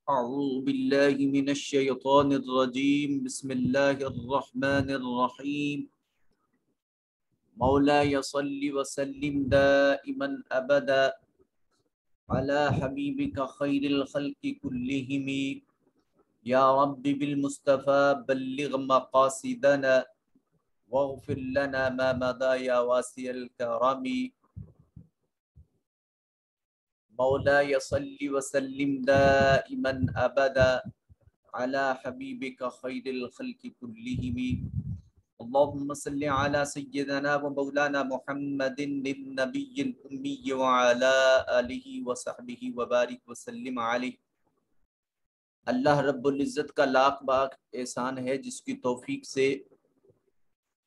أعوذ بالله من الشيطان الرجيم بسم الله الرحمن الرحيم مولاي صل وسلم دائما أبدا على حبيبك خير الخلق كلهم يا رب بالمصطفى بلغ مقاصدنا واغفر لنا ما مضى يا واسع الكرم مولاي صل وسلم دائما أبدا على حبيبك خير الخلق كلهم اللهم صل على سيدنا ومولانا محمد النبي الأمي وعلى آله وصحبه وبارك وسلم عليه۔ اللہ رب العزت کا لاکھ باکھ احسان ہے جس کی توفیق سے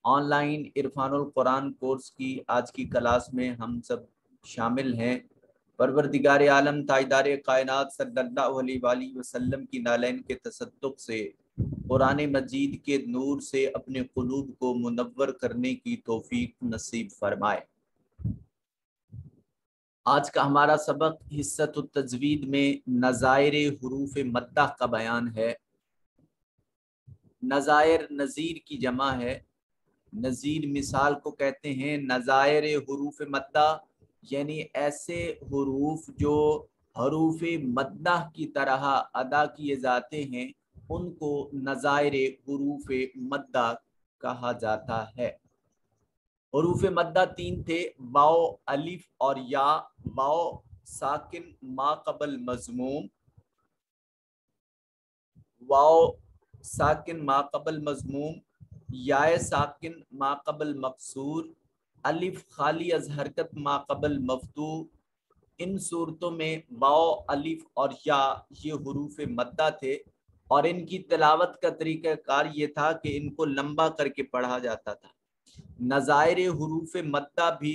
آن لائن عرفان القرآن کورس کی آج کی کلاس میں ہم سب شامل ہیں۔ پروردگار عالم تاجدار کائنات صلی اللہ علیہ وآلہ وسلم کی نالین کے تصدق سے قرآن مجید کے نور سے اپنے قلوب کو منور کرنے کی توفیق نصیب فرمائے۔ آج کا ہمارا سبق حصۃ التجوید میں نظائر حروف مدہ کا بیان ہے۔ نظائر نظیر کی جمع ہے، نظیر مثال کو کہتے ہیں۔ نظائر حروف مدہ یعنی ایسے حروف جو حروف مدہ کی طرح ادا کیے جاتے ہیں ان کو نظائر حروف مدہ کہا جاتا ہے۔ حروف مدہ تین تھے، واو، الف اور یا۔ واو ساکن ما قبل مضموم، واو ساکن ما قبل مضموم، یا ساکن ما قبل مقصور، الف خالی از حرکت ما قبل مفتوح۔ ان صورتوں میں واو، الف اور یا یہ حروف مدہ تھے، اور ان کی تلاوت کا طریقہ کار یہ تھا کہ ان کو لمبا کر کے پڑھا جاتا تھا۔ نظائر حروف مدہ بھی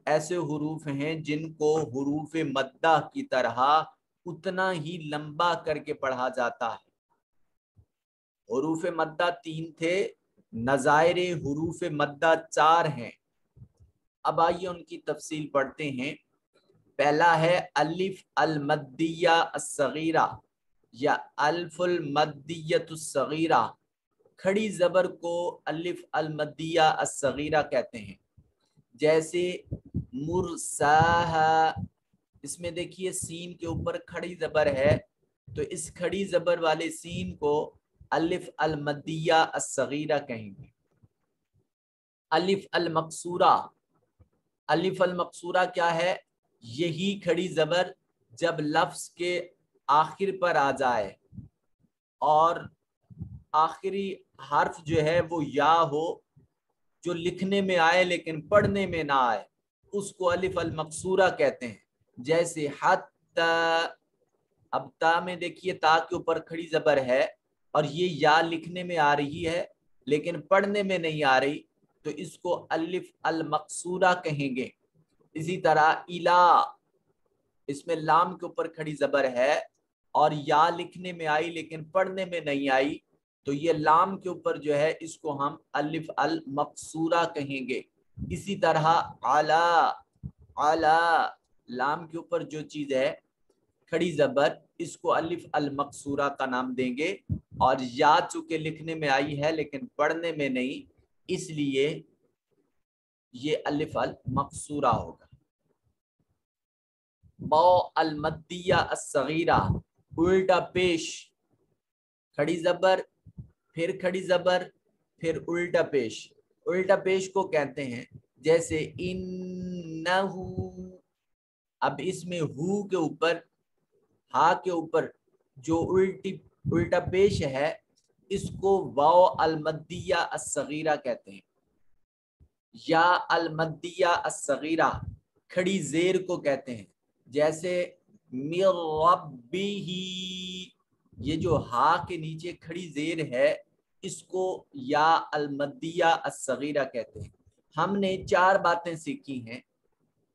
ایسے حروف ہیں جن کو حروف مدہ کی طرح اتنا ہی لمبا کر کے پڑھا جاتا ہے۔ حروف مدہ تین تھے، نظائر حروف مدہ چار ہیں۔ اب آئیے ان کی تفصیل پڑھتے ہیں۔ پہلا ہے الف المدیہ الصغیرہ یا الف المدیۃ الصغیرہ۔ کھڑی زبر کو الف المدیہ الصغیرہ کہتے ہیں۔ جیسے مرساہا، اس میں دیکھیے سین کے اوپر کھڑی زبر ہے، تو اس کھڑی زبر والے سین کو الف المدیہ الصغیرہ کہیں گے۔ الف المقصورہ، الف المقصورہ کیا ہے؟ یہی کھڑی زبر جب لفظ کے آخر پر آ جائے اور آخری حرف جو ہے وہ یا ہو، جو لکھنے میں آئے لیکن پڑھنے میں نہ آئے، اس کو الف المقصورہ کہتے ہیں۔ جیسے حتی، اب تا میں دیکھیے تا کے اوپر کھڑی زبر ہے اور یہ یا لکھنے میں آ رہی ہے لیکن پڑھنے میں نہیں آ رہی، تو اس کو الف المقصورہ کہیں گے۔ اسی طرح الا، اس میں لام کے اوپر کھڑی زبر ہے اور یا لکھنے میں آئی لیکن پڑھنے میں نہیں آئی، تو یہ لام کے اوپر جو ہے اس کو ہم الف المقصورہ کہیں گے۔ اسی طرح علا، علا لام کے اوپر جو چیز ہے کھڑی زبر، اس کو الف المقصورہ کا نام دیں گے، اور یا چونکہ لکھنے میں آئی ہے لیکن پڑھنے میں نہیں، اس لیے یہ الف المقصورہ ہوگا۔ واو المدیہ الصغیرہ، الٹا پیش، کھڑی زبر پھر کھڑی زبر پھر الٹا پیش، الٹا پیش کو کہتے ہیں۔ جیسے انہو، اب اس میں ہو کے اوپر، ہا کے اوپر جو الٹا پیش ہے اس کو واو المدیہ الصغیرہ کہتے ہیں۔ یا المدیہ الصغیرہ کھڑی زیر کو کہتے ہیں۔ جیسے من ربہ، یہ جو ہا کے نیچے کھڑی زیر ہے اس کو یا المدیہ الصغیرہ کہتے ہیں۔ ہم نے چار باتیں سیکھی ہیں۔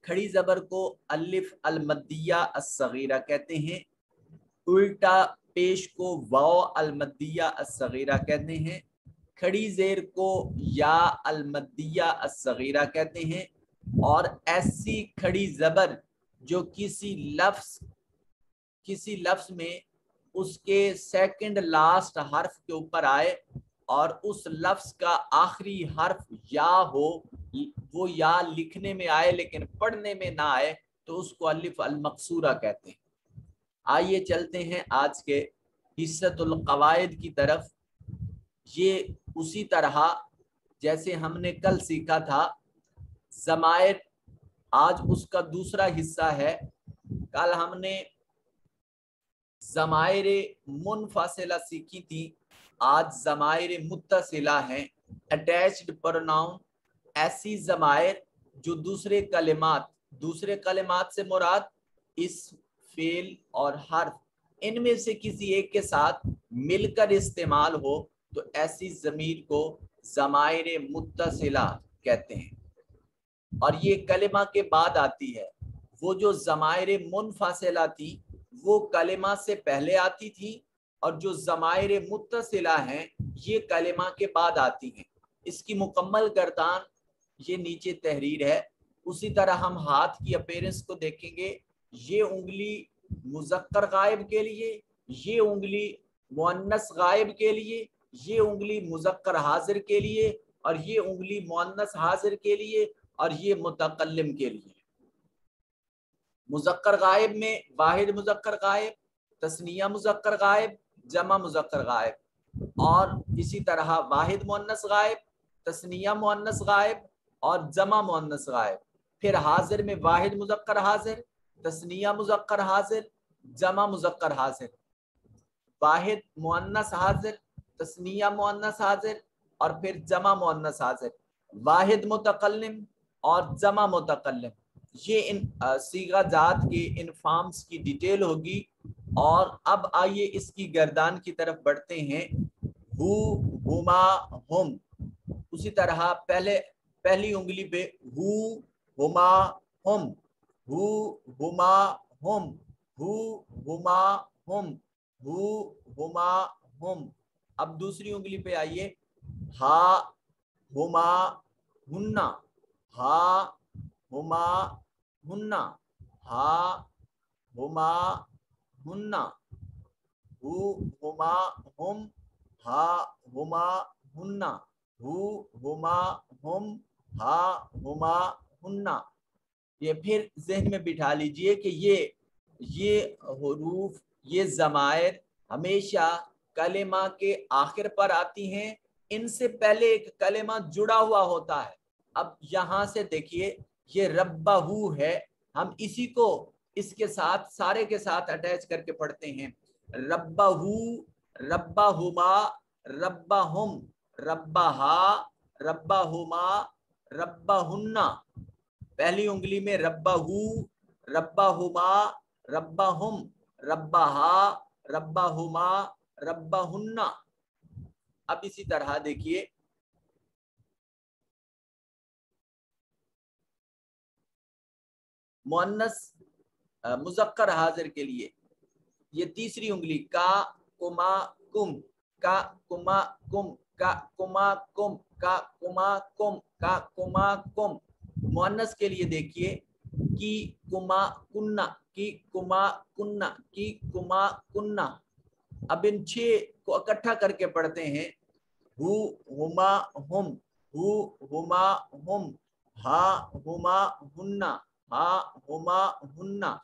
کھڑی زبر کو الف المدیہ الصغیرہ کہتے ہیں، الٹا پیش کو واو المدیہ الصغیرہ کہتے ہیں، کھڑی زیر کو یا المدیہ الصغیرہ کہتے ہیں، اور ایسی کھڑی زبر جو کسی لفظ میں اس کے سیکنڈ لاسٹ حرف کے اوپر آئے اور اس لفظ کا آخری حرف یا ہو، وہ یا لکھنے میں آئے لیکن پڑھنے میں نہ آئے، تو اس کو الف المقصورہ کہتے ہیں۔ آئیے چلتے ہیں آج کے حصۃ القواعد کی طرف۔ یہ اسی طرح جیسے ہم نے کل سیکھا تھا ضمائر، آج اس کا دوسرا حصہ ہے۔ کل ہم نے ضمائر منفصلہ سیکھی تھی، آج ضمائر متصلہ ہیں۔ اٹیچڈ پروناؤن، ایسی ضمائر جو دوسرے کلمات سے مراد اسم، فعل اور حرف، ان میں سے کسی ایک کے ساتھ مل کر استعمال ہو تو ایسی ضمیر کو ضمائر متصلہ کہتے ہیں۔ اور یہ کلمہ کے بعد آتی ہے۔ وہ جو ضمائر منفصلہ تھی وہ کلمہ سے پہلے آتی تھی، اور جو ضمائر متصلہ ہیں یہ کلمہ کے بعد آتی ہیں۔ اس کی مکمل گردان یہ نیچے تحریر ہے۔ اسی طرح ہم ہاتھ کی اپیرنس کو دیکھیں گے، یہ انگلی مذکر غائب کے لیے، یہ انگلی مؤنث غائب کے لیے، یہ انگلی مذکر حاضر کے لیے، اور یہ انگلی مؤنث حاضر کے لیے، اور یہ متکلم کے لیے۔ مذکر غائب میں واحد مذکر غائب، تثنیہ مذکر غائب، جمع مذکر غائب، اور اسی طرح واحد مؤنث غائب، تثنیہ مؤنث غائب اور جمع مؤنث غائب۔ پھر حاضر میں واحد مذکر حاضر، تثنیہ مذکر حاضر، جمع مذکر حاضر، واحد مؤنث حاضر، تثنیہ مؤنث حاضر اور پھر جمع مؤنث حاضر، واحد متکلم اور جمع متکلم۔ یہ ان صیغہ جات کے ان فارمز کی ڈیٹیل ہوگی۔ اور اب آئیے اس کی گردان کی طرف بڑھتے ہیں۔ ہو، ہما، ہم، اسی طرح پہلی انگلی پہ ہو، ہما، ہم، ہو، ہما، ہم، ہو، ہما، ہم، ہو، ہما، ہم۔ اب دوسری انگلی پہ آئیے، ہا، ہما، ہننا، ہا، ہما، ہننا، ہا، ہما، ہننا، ہو، ہما، ہم، ہا، ہما، ہننا، ہو، ہما، ہم، ہا، ہما، ہننا۔ یہ پھر ذہن میں بٹھا لیجئے کہ یہ حروف، یہ ضمائر ہمیشہ کلمہ کے آخر پر آتی ہیں، ان سے پہلے ایک کلمہ جڑا ہوا ہوتا ہے۔ اب یہاں سے دیکھیے یہ ربہ ہے، ہم اسی کو اس کے ساتھ سارے کے ساتھ اٹیچ کر کے پڑھتے ہیں۔ ربہ، ربہ ہما، ربہ ہم، ربہ ہا، ربہ ہما، ربہ ہننا۔ پہلی انگلی میں ربہ، ربہ ہما، ربہ ہم، ربہ ہا، ربہ ہما، ربہ ہننا۔ اب اسی طرح دیکھیے مؤنث مذکر حاضر کے لیے یہ تیسری انگلی کا، کما، کم، کا، کما، کم، کا، کما، کم، کا، کما، کم، کا، کما، کم۔ مؤنث کے لیے دیکھیے کی، کما، کننا، کی، کما، کننا، کی، کما، کننا۔ اب ان 6 کو اکٹھا کر کے پڑھتے ہیں۔ ہو، ہما، ہم، ہو، ہما، ہم، ہا، ہما، ہننا، ہا، ہما، ہننا،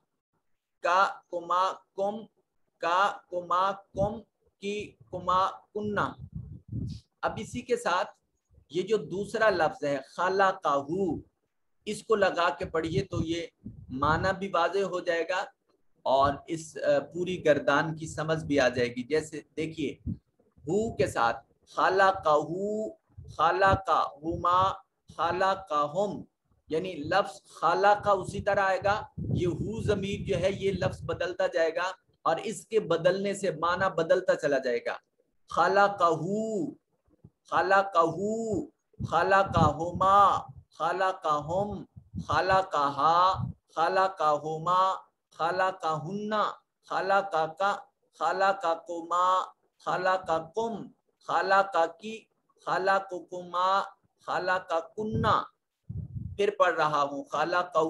کا، کما، کم، کا، کما، کم، کی، کما، کننا۔ اب اسی کے ساتھ یہ جو دوسرا لفظ ہے خلقہ، اس کو لگا کے پڑھیے تو یہ معنی بھی واضح ہو جائے گا اور اس پوری گردان کی سمجھ بھی آ جائے گی۔ جیسے دیکھیے ہو کے ساتھ خلقہ، خلقہما، خلقہم، یعنی لفظ خلقہ اسی طرح آئے گا، یہ ہو ضمیر جو ہے یہ لفظ بدلتا جائے گا اور اس کے بدلنے سے معنی بدلتا چلا جائے گا۔ خلقہ، خلقہ، خلقہما، خلقہم، خلقہا، خلقہما، خلقہن، خلقک، خلقکما، خلقکم، خلقکی، خلقکما، خلقکن۔ پھر پڑھ رہا ہوں خلقہ،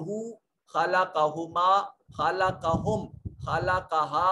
خلقہما، خلقہم، خلقہا،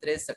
63,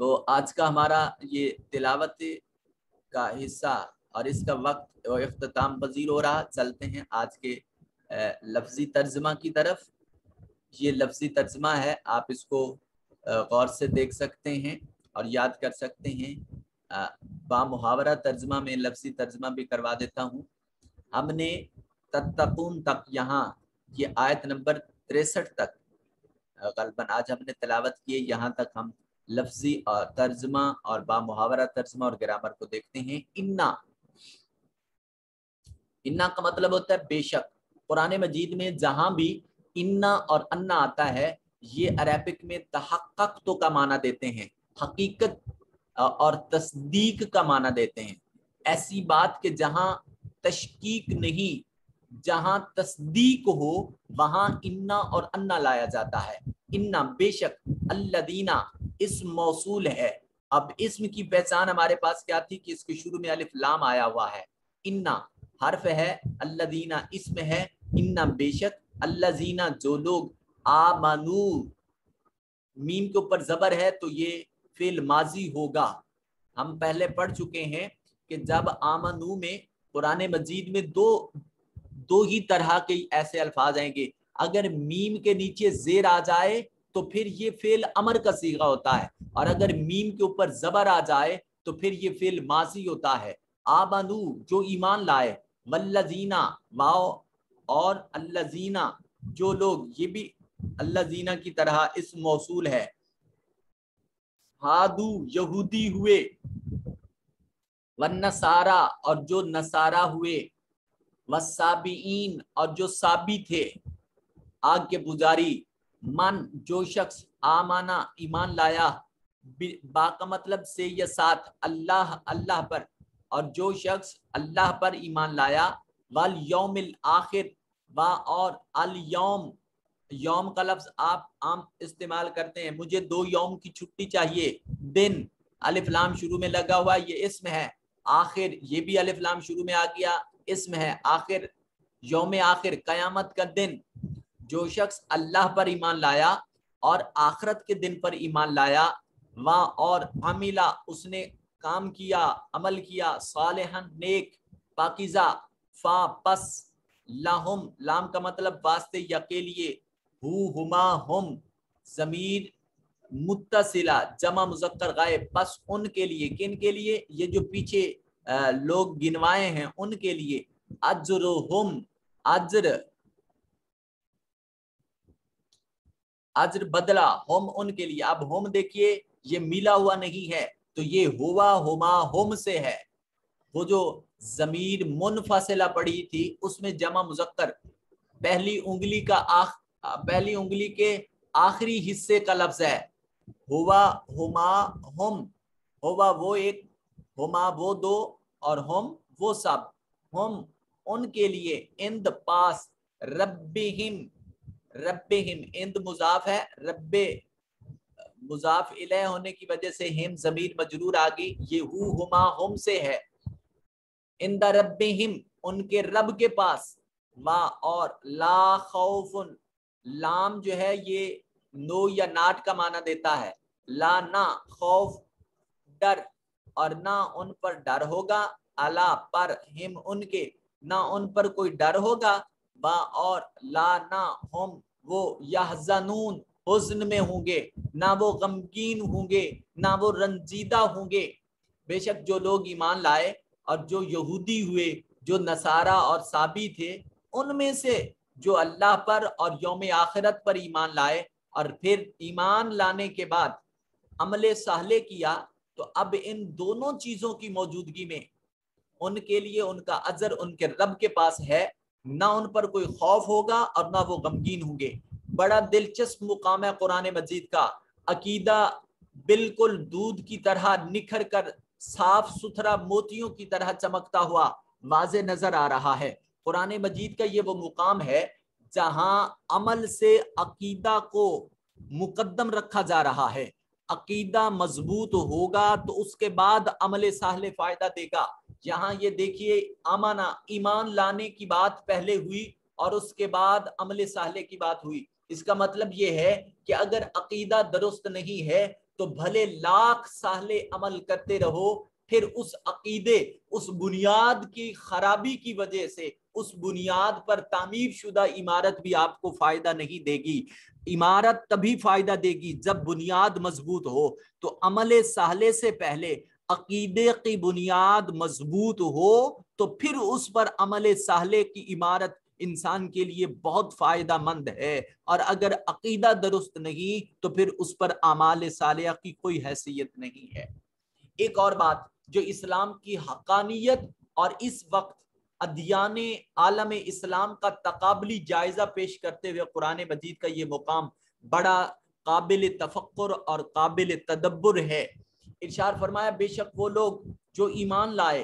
تو آج کا ہمارا یہ تلاوت کا حصہ اور اس کا وقت اختتام پذیر ہو رہا. چلتے ہیں آج کے لفظی ترجمہ کی طرف. یہ لفظی ترجمہ ہے, آپ اس کو غور سے دیکھ سکتے ہیں اور یاد کر سکتے ہیں. با محاورہ ترجمہ میں لفظی ترجمہ بھی کروا دیتا ہوں. ہم نے تتقون تک, یہاں یہ آیت نمبر 63 تک غالباً آج ہم نے تلاوت کیے, یہاں تک ہم لفظی اور ترجمہ اور با محاورہ ترجمہ اور گرامر کو دیکھتے ہیں. انا کا مطلب ہوتا ہے بے شک. قرآن مجید میں جہاں بھی انا اور انا آتا ہے یہ عربک میں تحقق تو کا معنی دیتے ہیں, حقیقت اور تصدیق کا معنی دیتے ہیں. ایسی بات کہ جہاں تشکیک نہیں, جہاں تصدیق ہو وہاں انا اور انا لایا جاتا ہے. انا بے شک, الذین اسم موصول ہے. اب اسم کی پہچان ہمارے پاس کیا تھی کہ اس کے شروع میں الف لام آیا ہوا ہے. انا حرف ہے, الذین اسم ہے, انا بے شک, الذین جو لوگ, آمنو میم کے اوپر زبر ہے تو یہ فعل ماضی ہوگا. ہم پہلے پڑھ چکے ہیں کہ جب آمنو میں قرآن مجید میں دو ہی طرح کے ایسے الفاظ آئیں گے. اگر میم کے نیچے زیر آ جائے تو پھر یہ فعل امر کا صیغہ ہوتا ہے, اور اگر میم کے اوپر زبر آ جائے تو پھر یہ فعل ماضی ہوتا ہے. آمنو جو ایمان لائے, والذین واو اور الذین جو لوگ, یہ بھی الذین کی طرح اسم موصول ہے. ہادو یہودی ہوئے, والنصارا اور جو نصارا ہوئے, والسابئین اور جو سابی تھے آگ کے پجاری, من جو شخص, آمانا ایمان لایا, با کا مطلب سے یا ساتھ, اللہ پر, اور جو شخص اللہ پر ایمان لایا, والیوم الآخر با اور الیوم, یوم کا لفظ آپ عام استعمال کرتے ہیں, مجھے 2 یوم کی چھٹی چاہیے, دن الف لام شروع میں لگا ہوا یہ اسم ہے. آخر یہ بھی الف لام شروع میں آ گیا, اسم ہے. آخر یوم آخر قیامت کا دن. جو شخص اللہ پر ایمان لایا اور آخرت کے دن پر ایمان لایا, وہاں اور عملہ اس نے کام کیا, عمل کیا, صالحاً نیک, پاکیزہ, فا پس, لہم لام کا مطلب واسطے یا کے لیے, ہما ہم ضمیر متصلہ جمع مذکر غائب, پس ان کے لیے, کن کے لیے, یہ جو پیچھے لوگ گنوائے ہیں ان کے لیے, اجرہم اجر بدلہ, ہم ان کے لیے. اب ہم دیکھیے یہ ملا ہوا نہیں ہے تو یہ ہوا ہما ہم سے ہے. وہ جو ضمیر منفصلہ پڑی تھی اس میں جمع مذکر پہلی انگلی کے آخری حصے کا لفظ ہے. ہوا ہما ہم, ہوا وہ ایک, ہما وہ دو, اور ہم وہ سب, ہم ان کے لیے, اند پاس, ربہم اند مضاف ہے, رب مضاف الیہ ہونے کی وجہ سے ہم ضمیر مجرور آ گئی, یہ ہما ہم سے ہے. اند ربہم ان کے رب کے پاس, ما اور لا خوف, لام جو ہے یہ نو یا ناٹ کا معنی دیتا ہے, لا نہ, خوف ڈر, اور نہ ان پر ڈر ہوگا, الا پر, ہم ان کے, نہ ان پر کوئی ڈر ہوگا, با اور لا نہ, ہم وہ, یحزنون حزن میں ہوں گے, نہ وہ غمگین ہوں گے, نہ وہ رنجیدہ ہوں گے. بے شک جو لوگ ایمان لائے اور جو یہودی ہوئے, جو نصارہ اور سابی تھے, ان میں سے جو اللہ پر اور یوم آخرت پر ایمان لائے اور پھر ایمان لانے کے بعد عمل صالح کیا, تو اب ان دونوں چیزوں کی موجودگی میں ان کے لیے ان کا اجر ان کے رب کے پاس ہے, نہ ان پر کوئی خوف ہوگا اور نہ وہ غمگین ہوں گے. بڑا دلچسپ مقام ہے قرآن مجید کا. عقیدہ بالکل دودھ کی طرح نکھر کر صاف ستھرا موتیوں کی طرح چمکتا ہوا واضح نظر آ رہا ہے. قرآن مجید کا یہ وہ مقام ہے جہاں عمل سے عقیدہ کو مقدم رکھا جا رہا ہے. عقیدہ مضبوط ہوگا تو اس کے بعد عمل صالح فائدہ دے گا. یہاں یہ دیکھیے آمانہ, ایمان لانے کی بات پہلے ہوئی اور اس کے بعد عمل صالح کی بات ہوئی. اس کا مطلب یہ ہے کہ اگر عقیدہ درست نہیں ہے تو بھلے لاکھ سالے عمل کرتے رہو، پھر اس عقیدے، اس بنیاد کی خرابی کی وجہ سے اس بنیاد پر تعمیر شدہ عمارت بھی آپ کو فائدہ نہیں دے گی۔ عمارت تبھی فائدہ دے گی جب بنیاد مضبوط ہو۔ تو عمل صالح سے پہلے عقیدے کی بنیاد مضبوط ہو تو پھر اس پر عمل صالح کی عمارت انسان کے لیے بہت فائدہ مند ہے، اور اگر عقیدہ درست نہیں تو پھر اس پر اعمال صالحہ کی کوئی حیثیت نہیں ہے۔ ایک اور بات جو اسلام کی حقانیت اور اس وقت ادیان عالم اسلام کا تقابلی جائزہ پیش کرتے ہوئے قرآن مجید کا یہ مقام بڑا قابل تفکر اور قابل تدبر ہے۔ ارشاد فرمایا بے شک وہ لوگ جو ایمان لائے،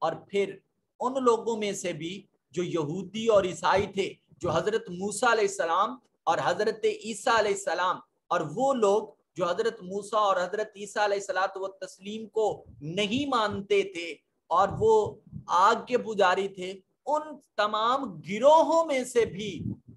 اور پھر ان لوگوں میں سے بھی جو یہودی اور عیسائی تھے، جو حضرت موسیٰ علیہ السلام اور حضرت عیسیٰ علیہ السلام، اور وہ لوگ جو حضرت موسیٰ اور حضرت عیسیٰ علیہ الصلوۃ والتسلیم کو نہیں مانتے تھے اور وہ آگ کے پجاری تھے، ان تمام گروہوں میں سے بھی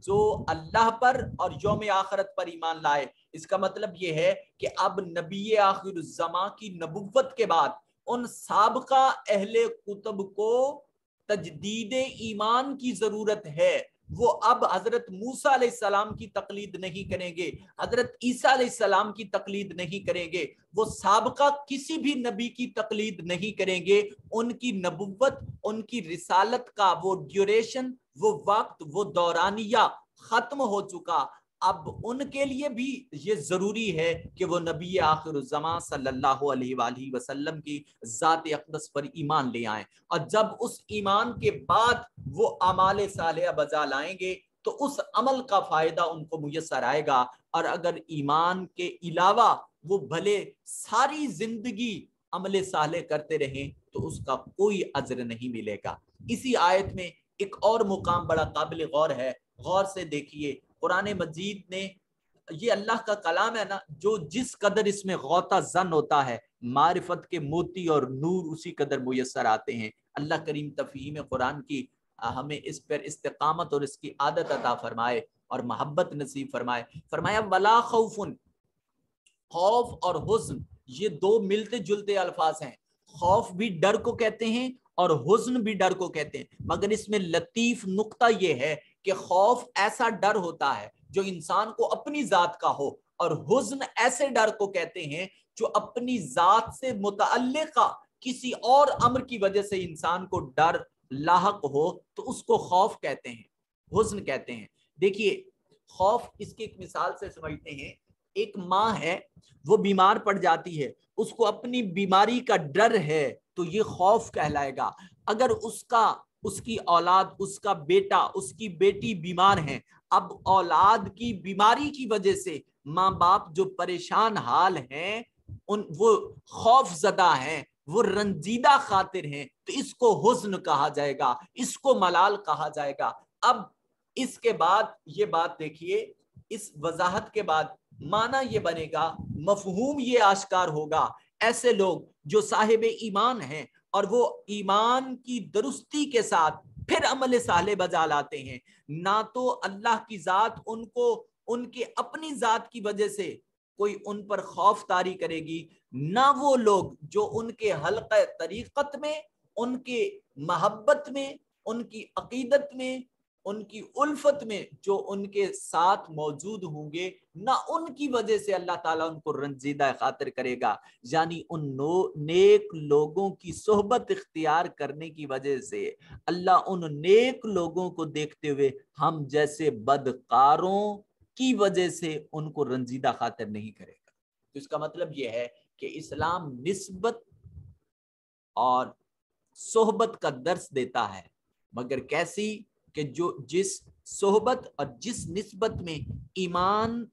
جو اللہ پر اور یوم آخرت پر ایمان لائے۔ اس کا مطلب یہ ہے کہ اب نبی آخر الزماں کی نبوت کے بعد ان سابقہ اہل کتب کو تجدید ایمان کی ضرورت ہے۔ وہ اب حضرت موسیٰ علیہ السلام کی تقلید نہیں کریں گے، حضرت عیسیٰ علیہ السلام کی تقلید نہیں کریں گے، وہ سابقہ کسی بھی نبی کی تقلید نہیں کریں گے۔ ان کی نبوت، ان کی رسالت کا وہ ڈیوریشن، وہ وقت، وہ دورانیہ ختم ہو چکا۔ اب ان کے لیے بھی یہ ضروری ہے کہ وہ نبی آخر الزمان صلی اللہ علیہ وآلہ وسلم کی ذات اقدس پر ایمان لے آئیں، اور جب اس ایمان کے بعد وہ اعمال صالحہ بجا لائیں گے تو اس عمل کا فائدہ ان کو میسر آئے گا۔ اور اگر ایمان کے علاوہ وہ بھلے ساری زندگی عمل صالح کرتے رہیں تو اس کا کوئی اجر نہیں ملے گا۔ اسی آیت میں ایک اور مقام بڑا قابل غور ہے، غور سے دیکھیے۔ قرآن مجید نے، یہ اللہ کا کلام ہے نا، جو جس قدر اس میں غوطہ زن ہوتا ہے معرفت کے موتی اور نور اسی قدر میسر آتے ہیں۔ اللہ کریم تفہیم قرآن کی ہمیں اس پر استقامت اور اس کی عادت عطا فرمائے اور محبت نصیب فرمائے۔ فرمایا ولا خوف، خوف اور حزن یہ دو ملتے جلتے الفاظ ہیں۔ خوف بھی ڈر کو کہتے ہیں اور حزن بھی ڈر کو کہتے ہیں، مگر اس میں لطیف نقطہ یہ ہے کہ خوف ایسا ڈر ہوتا ہے جو انسان کو اپنی ذات کا ہو، اور حزن ایسے ڈر کو کہتے ہیں جو اپنی ذات سے متعلقہ کسی اور امر کی وجہ سے انسان کو ڈر لاحق ہو تو اس کو خوف کہتے ہیں، حزن کہتے ہیں۔ دیکھیے خوف اس کی ایک مثال سے سمجھتے ہیں۔ ایک ماں ہے، وہ بیمار پڑ جاتی ہے، اس کو اپنی بیماری کا ڈر ہے تو یہ خوف کہلائے گا۔ اگر اس کی اولاد، اس کا بیٹا، اس کی بیٹی بیمار ہیں، اب اولاد کی بیماری کی وجہ سے ماں باپ جو پریشان حال ہیں، وہ خوف زدہ ہیں، وہ رنجیدہ خاطر ہیں، تو اس کو حزن کہا جائے گا، اس کو ملال کہا جائے گا۔ اب اس کے بعد یہ بات دیکھیے، اس وضاحت کے بعد معنی یہ بنے گا، مفہوم یہ آشکار ہوگا، ایسے لوگ جو صاحب ایمان ہیں اور وہ ایمان کی درستی کے ساتھ پھر عمل صالح بجا لاتے ہیں، نہ تو اللہ کی ذات ان کو ان کے اپنی ذات کی وجہ سے کوئی ان پر خوف طاری کرے گی، نہ وہ لوگ جو ان کے حلقہ طریقت میں، ان کے محبت میں، ان کی عقیدت میں، ان کی الفت میں جو ان کے ساتھ موجود ہوں گے، نہ ان کی وجہ سے اللہ تعالیٰ ان کو رنجیدہ خاطر کرے گا۔ یعنی ان نیک لوگوں کی صحبت اختیار کرنے کی وجہ سے اللہ ان نیک لوگوں کو دیکھتے ہوئے ہم جیسے بدکاروں کی وجہ سے ان کو رنجیدہ خاطر نہیں کرے گا۔ تو اس کا مطلب یہ ہے کہ اسلام نسبت اور صحبت کا درس دیتا ہے، مگر کیسی کہ جس صحبت اور جس نسبت میں ایمان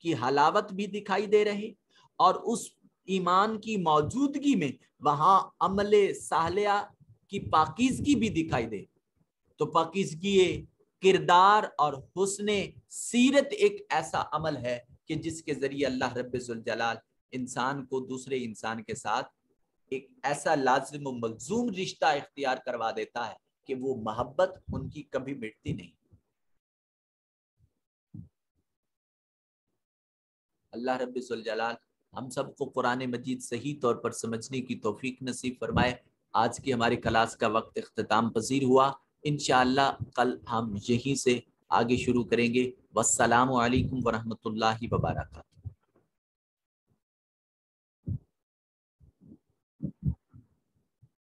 کی حلاوت بھی دکھائی دے رہے اور اس ایمان کی موجودگی میں وہاں عمل صالحہ کی پاکیزگی بھی دکھائی دے، تو پاکیزگی کردار اور حسن سیرت ایک ایسا عمل ہے کہ جس کے ذریعے اللہ رب ذوالجلال انسان کو دوسرے انسان کے ساتھ ایک ایسا لازم و ملزوم رشتہ اختیار کروا دیتا ہے کہ وہ محبت ان کی کبھی مٹتی نہیں۔ اللہ رب ذوالجلال ہم سب کو قرآن مجید صحیح طور پر سمجھنے کی توفیق نصیب فرمائے۔ آج کی ہماری کلاس کا وقت اختتام پذیر ہوا، انشاءاللہ کل ہم یہیں سے آگے شروع کریں گے۔ والسلام علیکم ورحمۃ اللہ وبرکاتہ۔